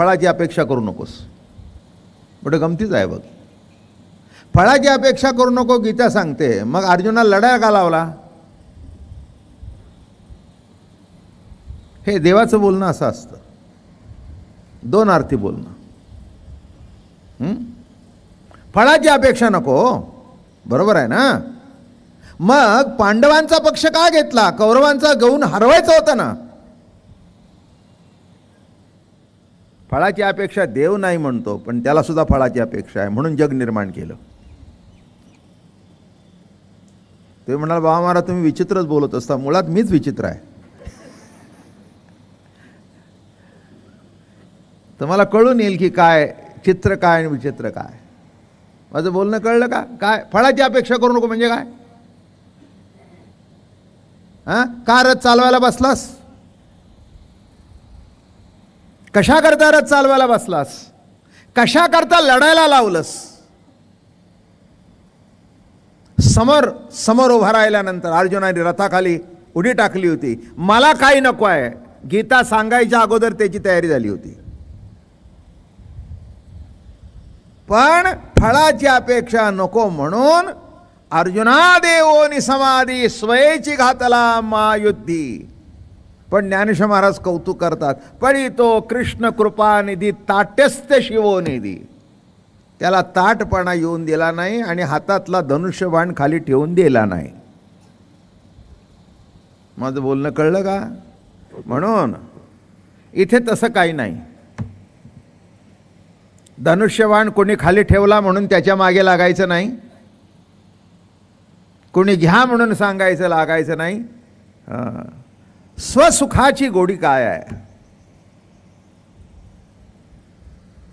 फळाची अपेक्षा करू नकोस. मोठं गमतीच आहे बघ. फळाची अपेक्षा करू नको गीता सांगते. मग अर्जुनाला लढायला का लावला? हे देवाचं बोलणं असं असतं, दोन अर्थी बोलणं. फळाची अपेक्षा नको, बरोबर आहे ना? मग पांडवांचा पक्ष का घेतला? कौरवांचा घेऊन हरवायचं होतं ना. फळाची अपेक्षा देव नाही म्हणतो, पण त्याला सुद्धा फळाची अपेक्षा आहे, म्हणून जग निर्माण केलं. ते म्हणाल, बाबा महाराज तुम्ही विचित्रच बोलत असता. मुळात मीच विचित्र आहे. तुम्हाला कळून येईल की काय चित्र काय आणि विचित्र काय. माझं बोलणं कळलं का? काय फळाची अपेक्षा करू नको म्हणजे काय? का रथ चालवायला बसलास? कशा करता रथ चालवायला बसलास? कशा करता लढायला लावलंस? समोर उभा राहिल्यानंतर अर्जुनाने रथाखाली उडी टाकली होती. मला काही नको आहे, गीता सांगायच्या अगोदर त्याची तयारी झाली होती. पण फळाची अपेक्षा नको म्हणून अर्जुना देवोनी समाधी स्वयेची घातला महायुद्धी. पण ज्ञानेश्वर महाराज कौतुक करतात, पडी तो कृष्ण कृपानिधी ताट्यस्थ शिवोनिधी. त्याला ताटपणा येऊन दिला नाही आणि हातातला धनुष्यबाण खाली ठेवून दिला नाही. माझं बोलणं कळलं का? म्हणून इथे तसं काही नाही. धनुष्यबाण कोणी खाली ठेवला म्हणून त्याच्या मागे लागायचं नाही, कोणी घ्या म्हणून सांगायचं लागायचं नाही. स्वसुखाची गोडी काय आहे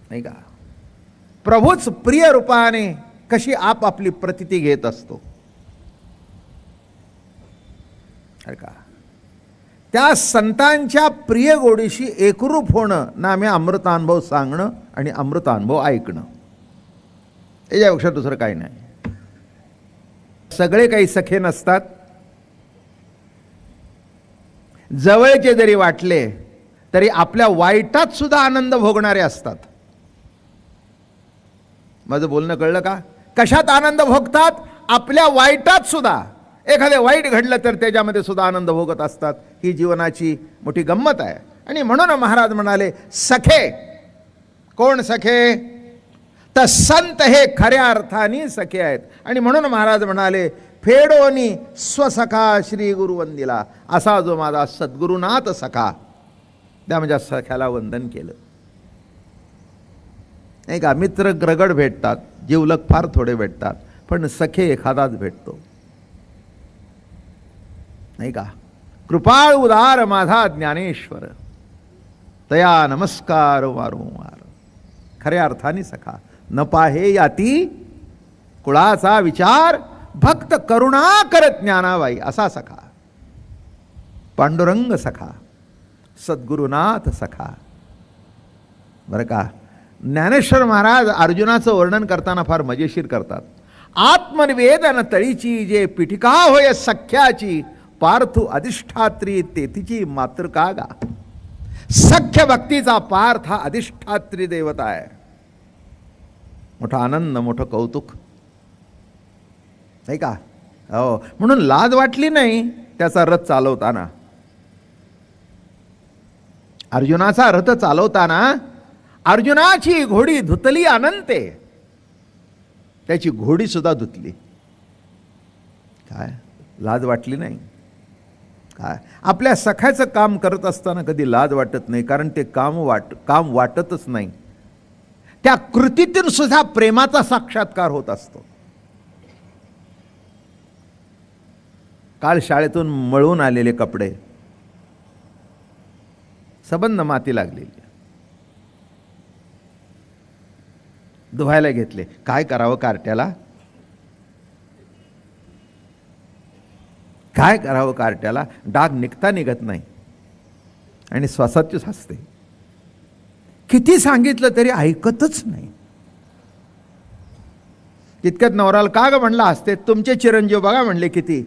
नाही का? प्रभूच प्रिय रूपाने कशी आपली प्रतिती घेत असतो का? त्या संतांच्या प्रिय गोडीशी एकरूप होणं नामे अमृतानुभव सांगणं आणि अमृतानुभव ऐकणं. याच्यापेक्षा दुसरं काही नाही. सगळे काही सखे नसतात. जवळचे जरी वाटले तरी आपल्या वाईटात सुद्धा आनंद भोगणारे असतात. माझं बोलणं कळलं का? कशात आनंद भोगतात? आपल्या वाईटात सुद्धा. एखादे वाईट घडलं तर त्याच्यामध्ये सुद्धा आनंद भोगत असतात. ही जीवनाची मोठी गंमत आहे. आणि म्हणून महाराज म्हणाले सखे. कोण सखे? तर संत हे खऱ्या अर्थाने सखे आहेत. आणि म्हणून महाराज म्हणाले फेडोनी स्वसखा श्री गुरुवंदिला. असा जो माझा सद्गुरुनाथ सखा, त्या माझ्या सख्याला वंदन केलं नाही का? मित्र ग्रगड भेटतात, जीवलक फार थोडे भेटतात, पण सखे एखादाच भेटतो नाही का? कृपाळ उदार माझा ज्ञानेश्वर, तया नमस्कार वारंवार. खऱ्या अर्थाने सखा. न पाहे याती कुळाचा विचार, भक्त करुणा करत ज्ञानाबाई. असा सखा. पांडुरंग सखा, सद्गुरुनाथ सखा. बरं का? ज्ञानेश्वर महाराज अर्जुनाचं वर्णन करताना फार मजेशीर करतात. आत्मनिवेदन तळीची जे पिटिका होय सख्याची, पार्थू अधिष्ठात्री तेथीची मातृका गा. सख्य भक्तीचा पार्थ हा अधिष्ठात्री देवता आहे. मोठा आनंद, मोठं कौतुक नाही का? हो. म्हणून लाज वाटली नाही त्याचा रथ चालवताना. अर्जुनाचा रथ चालवताना अर्जुनाची घोडी धुतली अनंते, त्याची घोडी सुद्धा धुतली. काय लाज वाटली नाही? काय आपल्या सख्याचं काम करत असताना कधी लाज वाटत नाही, कारण ते काम वाटतच नाही. त्या कृतीतून सुद्धा प्रेमाचा साक्षात्कार होत असतो. काल शाळेतून मळून आलेले कपडे, सबंध माती लागलेली, धुवायला घेतले. काय करावं कार्ट्याला? काय करावं कार्ट्याला? डाग निघता निघत नाही आणि श्वासाचीच हसते. किती सांगितलं तरी ऐकतच नाही. तितक्यात नवराला का ग म्हणला हसते? तुमचे चिरंजीव बघा म्हणले किती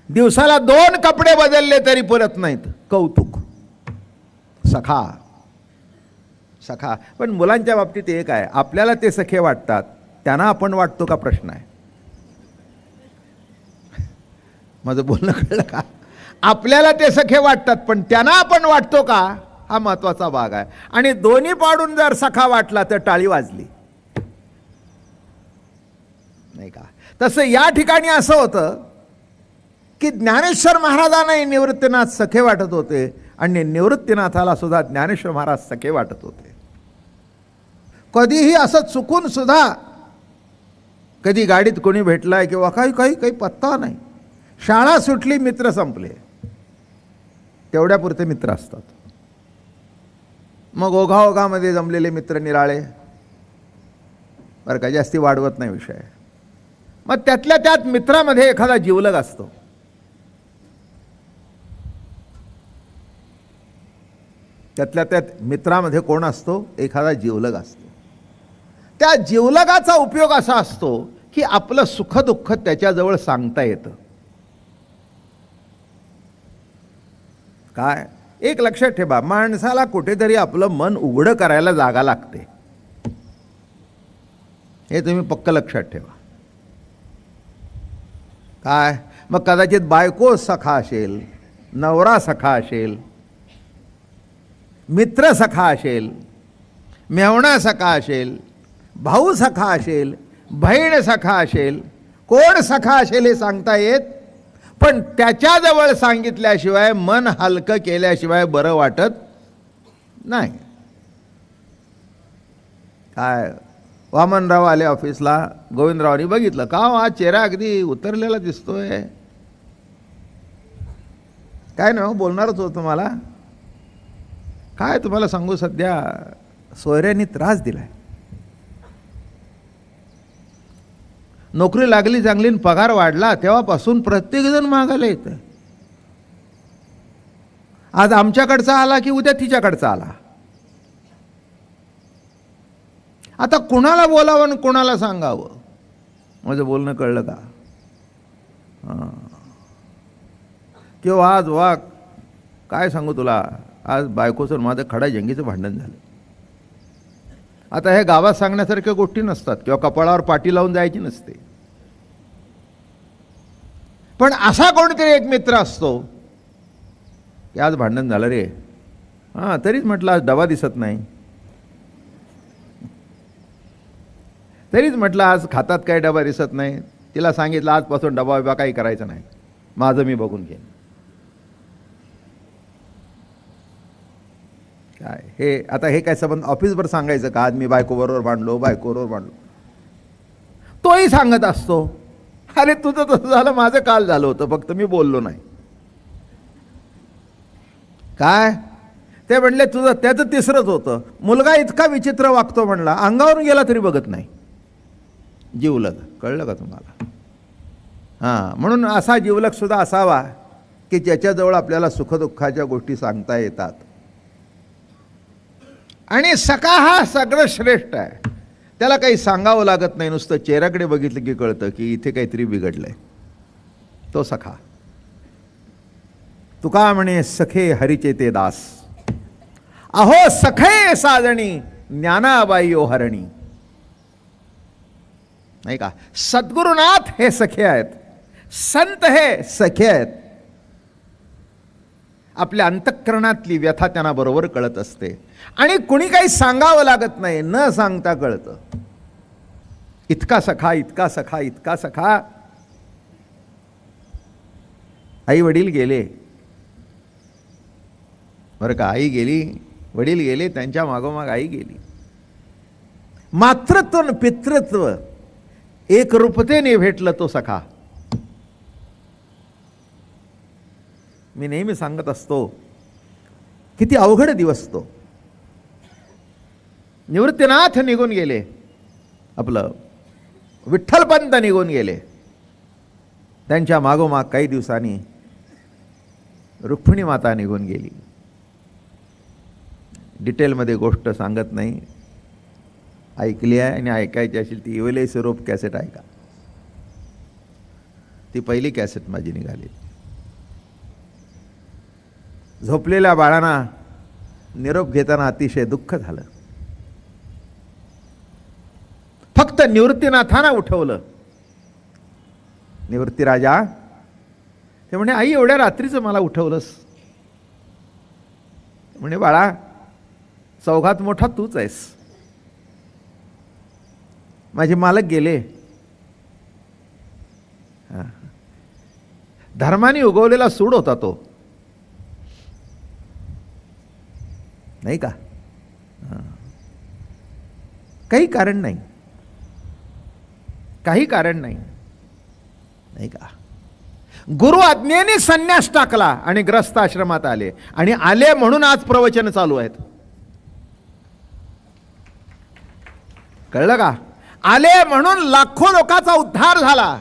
दिवसाला 2 कपडे बदलले तरी पुरत नाहीत. कौतुक. सखा सखा. पण मुलांच्या बाबतीत एक आहे, आपल्याला ते सखे वाटतात, त्यांना आपण वाटतो का प्रश्न आहे. माझं बोलणं कळलं का? आपल्याला ते सखे वाटतात, पण त्यांना आपण वाटतो का, हा महत्वाचा भाग आहे. आणि दोन्ही पाडून जर सखा वाटला तर टाळी वाजली, नाही का. तसं या ठिकाणी असं होतं की ज्ञानेश्वर महाराजांनाही निवृत्तीनाथ सखे वाटत होते आणि निवृत्तीनाथाला सुद्धा ज्ञानेश्वर महाराज सखे वाटत होते. कधीही असं चुकून सुद्धा कधी गाडीत कोणी भेटलाय किंवा काही काही काही पत्ता नाही. शाळा सुटली, मित्र संपले, तेवढ्यापुरते मित्र असतात. मग ओघाओघामध्ये जमलेले मित्र निराळे, बरं का, जास्ती वाढवत नाही विषय. मग त्यातल्या त्यात मित्रामध्ये एखादा जिवलग असतो. त्यातल्या त्यात मित्रामध्ये कोण असतो, एखादा जिवलग असतो. त्या जिवलगाचा उपयोग असा असतो की आपलं सुखदुःख त्याच्याजवळ सांगता येतं. काय, एक लक्षात ठेवा, माणसाला कुठेतरी आपलं मन उघडं करायला जागा लागते, हे तुम्ही पक्क लक्षात ठेवा. काय, मग कदाचित बायको सखा असेल, नवरा सखा असेल, मित्र सखा असेल, मेवणा सखा असेल, भाऊ सखा असेल, बहीण सखा असेल, कोण सखा असेल हे सांगता येत, पण त्याच्याजवळ सांगितल्याशिवाय, मन हलकं केल्याशिवाय बरं वाटत नाही. काय, वामनराव आले ऑफिसला, गोविंदरावांनी बघितलं, का हा चेहरा अगदी उतरलेला दिसतोय. काय नाही, बोलणारच होतं मला. काय तुम्हाला सांगू, सध्या सोयऱ्यांनी त्रास दिलाय. नोकरी लागली चांगली, पगार वाढला, तेव्हापासून प्रत्येकजण मागायला येतं. आज आमच्याकडचा आला की उद्या तिच्याकडचा आला. आता कुणाला बोलावं आणि कुणाला सांगावं. माझं बोलणं कळलं का? हां. किंवा आज वा काय सांगू तुला, आज बायकोचं माझं खडाजंगीचं भांडण झालं. आता हे गावात सांगण्यासारख्या गोष्टी नसतात किंवा कपाळावर पाटी लावून जायची नसते. पण असा कोणतरी एक मित्र असतो की आज भांडण झालं रे, हां, तरीच म्हटलं आज डबा दिसत नाही, तरीच म्हटलं आज खातात काय डबा दिसत नाही. तिला सांगितलं आजपासून डबा बिबा काही करायचं नाही, माझं मी बघून घेईन. काय हे आता हे काय संबंध ऑफिसवर सांगायचं का, आज मी बायकोबरोबर भांडलो, बायकोबरोबर भांडलो. तोही सांगत असतो, अरे तुझं तसं झालं, माझं काल झालं होतं, फक्त मी बोललो नाही. काय ते म्हणले तुझं, त्याचं तिसरंच होतं. मुलगा इतका विचित्र वागतो म्हणला, अंगावरून गेला तरी बघत नाही. जिवलग, कळलं का तुम्हाला? हां, म्हणून असा जिवलग सुद्धा असावा की ज्याच्याजवळ आपल्याला सुखदुःखाच्या गोष्टी सांगता येतात. आणि सखा हा सगळं श्रेष्ठ आहे. त्याला काही सांगावं लागत नाही, नुसतं चेहऱ्याकडे बघितलं की कळतं की इथे काहीतरी बिघडलंय. तो सखा. तुका म्हणे सखे हरीचे ते दास, अहो सखे साजणी ज्ञानाबाई ओ हरणी. नाही का, सद्गुरुनाथ हे सखे आहेत, संत हे सखे आहेत. आपल्या अंतःकरणातली व्यथा त्यांना बरोबर कळत असते आणि कुणी काही सांगावं लागत नाही, न सांगता कळतं. इतका सखा, इतका सखा, इतका सखा. आई वडील गेले, बरं का, आई गेली, वडील गेले, त्यांच्या मागोमाग आई गेली. मातृत्व आणि पितृत्व एक रूपतेने भेटलं तो सखा. मी नेहमी सांगत असतो किती अवघड दिवस तो. निवृत्तीनाथ निघून गेले, आपलं विठ्ठलपंत निघून गेले. त्यांच्या मागोमाग काही दिवसांनी रुक्मिणी माता निघून गेली. डिटेलमध्ये गोष्ट सांगत नाही, ऐकली आहे आणि ऐकायची असेल ती इवले स्वरूप कॅसेट ऐका. ती पहिली कॅसेट माझी निघाली. झोपलेल्या बाळांना निरोप घेताना अतिशय दुःख झालं. फक्त निवृत्तीनाथांना उठवलं. निवृत्ती राजा ते म्हणे, आई एवढ्या रात्रीचं मला उठवलंस? म्हणे, बाळा चौघात मोठा तूच आहेस. माझे मालक गेले. धर्माने उगवलेला सूड होता तो, नाही का? काही कारण नाही, काही कारण नाही, नाही का? गुरु आज्ञेने संन्यास टाकला आणि ग्रस्त आश्रमात आले, आणि आले म्हणून आज प्रवचन चालू आहेत. कळलं का? आले म्हणून लाखो लोकांचा उद्धार झाला.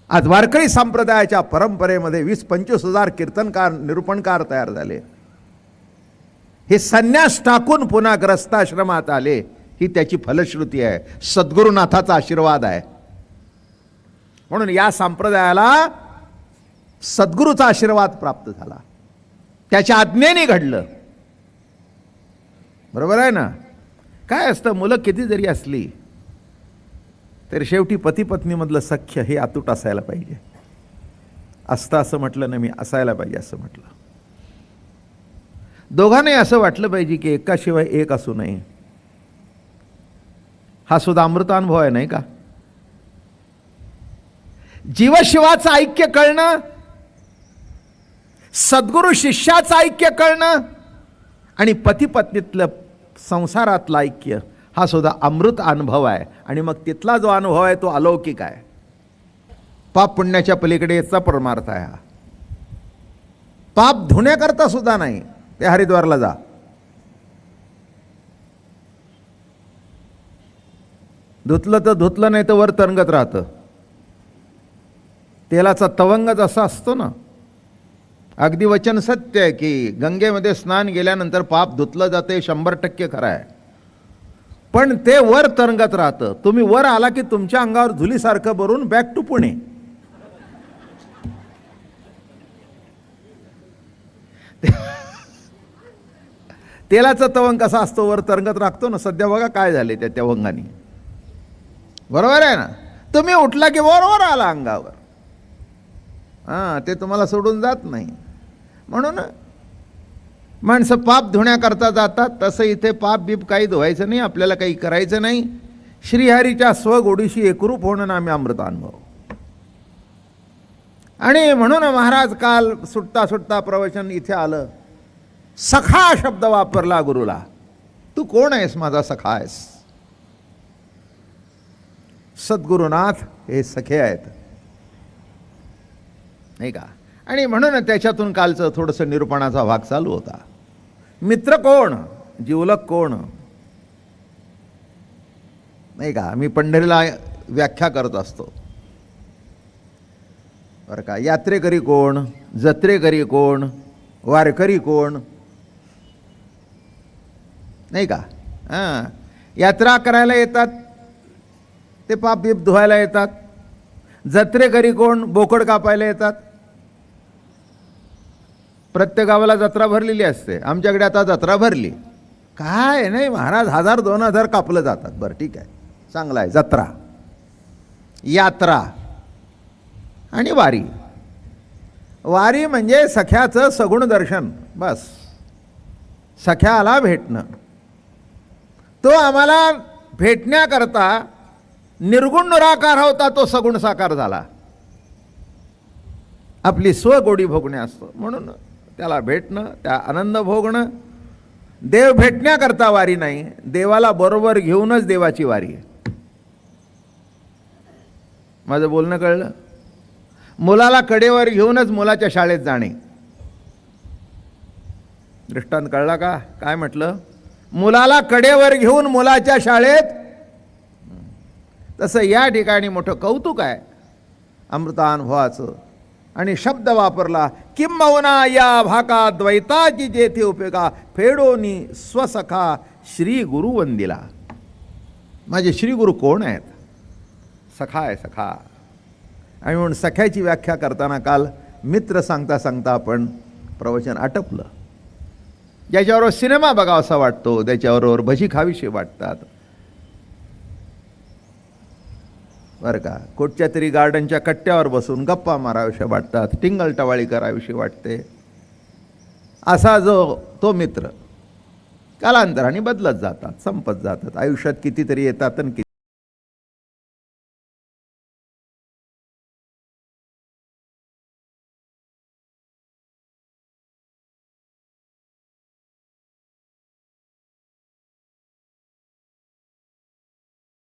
आज वारकरी संप्रदायाच्या परंपरेमध्ये 20-25 हजार कीर्तनकार, निरूपणकार तयार झाले. हे संन्यास टाकून पुन्हा ग्रस्ताश्रमात आले, ही त्याची फलश्रुती आहे, सद्गुरुनाथाचा आशीर्वाद आहे. म्हणून या संप्रदायाला सद्गुरूचा आशीर्वाद प्राप्त झाला, त्याच्या आज्ञेने घडलं. बरोबर आहे ना? काय असतं, मुलं किती जरी असली तरी शेवटी पती पत्नीमधलं सख्य हे अतूट असायला पाहिजे. असतं असं म्हटलं नाही मी, असायला पाहिजे असं म्हटलं. दोघांनाही असं वाटलं पाहिजे की एकाशिवाय एक असू नये. हा सुद्धा अमृतानुभव आहे, नाही का? जीवशिवाचं ऐक्य कळणं, सद्गुरु शिष्याचं ऐक्य कळणं, आणि पती पत्नीतलं संसारातलं ऐक्य, हा सुद्धा अमृत अनुभव आहे. आणि मग तिथला जो अनुभव आहे तो अलौकिक आहे. पाप पुण्याच्या पलीकडे याचा परमार्थ आहे हा. पाप धुण्याकरता सुद्धा नाही. ते हरिद्वारला जा, धुतलं तर धुतलं, नाही तर वर तरंगत राहतं. तेलाचा तवंग जसा असतो ना, अगदी वचन सत्य आहे की गंगेमध्ये स्नान गेल्यानंतर पाप धुतलं जाते, 100% खरं आहे. पण ते वर तरंगत राहतं. तुम्ही वर आला की तुमच्या अंगावर धुलीसारखं भरून बॅक टू पुणे. तेलाचा तवंग कसा असतो, वर तरंगत राखतो ना. सध्या बघा काय झाले त्या तवंगाने. बरोबर आहे ना? तुम्ही उठला की वर आला अंगावर. ते तुम्हाला सोडून जात नाही. म्हणून माणसं पाप धुण्याकरता जातात. तसं इथे पाप बीप काही धुवायचं नाही, आपल्याला काही करायचं नाही. श्रीहरीच्या स्वगोडीशी एकरूप होणं नामे अमृतानुभव. आणि म्हणून महाराज काल सुटता सुटता प्रवचन इथे आलं, सखा शब्द वापरला गुरुला. तू कोण आहेस? माझा सखा आहेस. सद्गुरुनाथ हे सखे आहेत, नाही का? आणि म्हणून त्याच्यातून कालचं थोडंसं निरूपणाचा भाग चालू होता. मित्र कोण, जिवलक कोण, नाही का? मी पंढरीला व्याख्या करत असतो बरं का. यात्रेकरी कोण, जत्रेकरी कोण, वारकरी कोण, नाही का? यात्रा करायला येतात ते पाप बीप धुवायला येतात. जत्रेकरी कोण, बोकड कापायला येतात. प्रत्येक गावाला जत्रा भरलेली असते. आमच्याकडे आता जत्रा भरली काय नाही महाराज, 1000-2000 कापलं जातात. बरं ठीक आहे, चांगलं आहे. जत्रा, यात्रा आणि वारी. वारी म्हणजे सख्याचं सगुण दर्शन. बस, सख्याला भेटणं. तो आम्हाला भेटण्याकरता निर्गुण निराकार होता, तो सगुण साकार झाला. आपली स्वगोडी भोगणे असतो, म्हणून त्याला भेटणं, त्या आनंद भोगणं. देव भेटण्याकरता वारी नाही, देवाला बरोबर घेऊनच देवाची वारी आहे. माझं बोलणं कळलं? मुलाला कडेवर घेऊनच मुलाच्या शाळेत जाणे. दृष्टांत कळला का? काय म्हटलं? मुलाला कडेवर घेऊन मुलाच्या शाळेत. तसं या ठिकाणी मोठं कौतुक आहे अमृतानुभवाचं. आणि शब्द वापरला, किंबहुना या भाका द्वैताची जेथे उपयोगा, फेडोनी स्वसखा श्री गुरु वंदिला. माझे श्री गुरु कोण आहेत? सखा आहे, सखा. आणि म्हणून सख्याची व्याख्या करताना काल मित्र सांगता सांगता आपण प्रवचन आटपलं. ज्याच्याबरोबर सिनेमा बघावासा वाटतो, त्याच्याबरोबर भजी खावीशी वाटतात, बरं का, कुठच्या तरी गार्डनच्या कट्ट्यावर बसून गप्पा माराविषयी वाटतात, टिंगलटवाळी कराविषयी वाटते. असा तो मित्र कालांतराने बदलत जातात, संपत जातात. आयुष्यात कितीतरी येतात आणि